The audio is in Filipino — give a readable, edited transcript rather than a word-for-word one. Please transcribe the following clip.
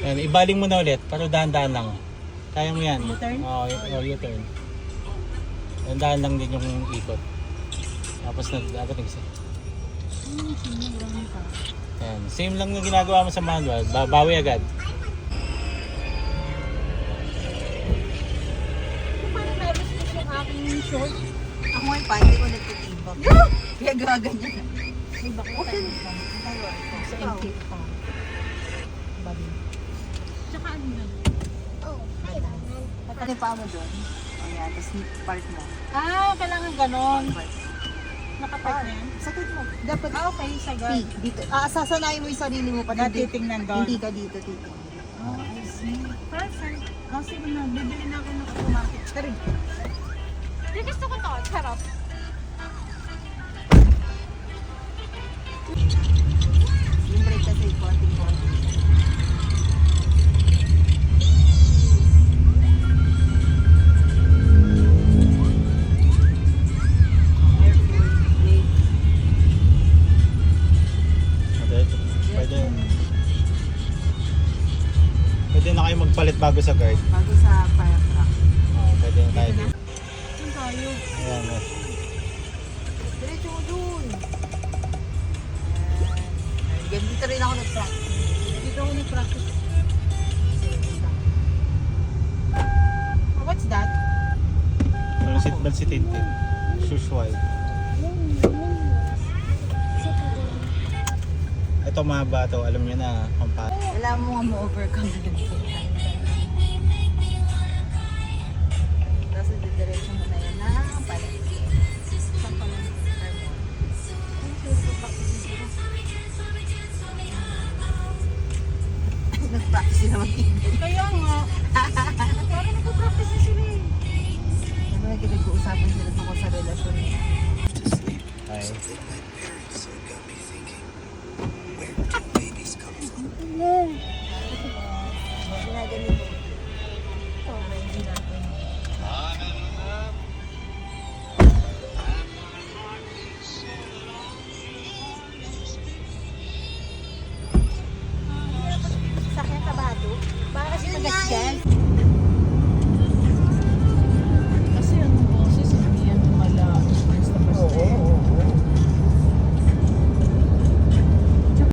Yan, ibaling mo na ulit, pero dahan-dahan lang. Kaya mo yan. U-turn? Oo, U-turn. Dahan-dahan lang din yung ikot. Tapos dapat nag-isa. Yan, same lang yung ginagawa mo sa manual, babawi agad. Parang nalustos yung aking short. Ako nga pa, hindi ko nagtitibak. Kaya gaganyan. Ay, bakit tayo sa empty pa. Babi. Tsaka ano na? Pati pa mo doon. O yan, tapos part mo. Kailangan ganon. Part. Nakapart na yan? Sakit mo. Dapat Okay, sagad. dito. Sasanayin mo yung sarili mo pa. Natitingnan doon. Hindi ka dito titingnan. I see. Perfect. Sige na, bibili na ako ng automatic. Tari. Hindi gusto ko to. Charot. Yung brake kasi konting-konting. Pwede na kayo magpalit bago sa guard. Bago sa fire truck. Pwede na tayo. Saan tayo? Ayan, Diretso mo dun. Yan, dito rin ako nag-practice. Dito ako nag-practice. What's that? Yung seatbelt si Tintin. Shoes wide. Ito mga bato, alam niyo na kung paano. Wala mo nga mo-overcome yun. Tapos didiretso mo na yan na palit. Saan pa lang? Nag-practice sila mag-ibig. Kaya nga. Parang nag-practice na sila eh. Ano na pinag-uusapan sila tungkol sa relasyon niya. Ay.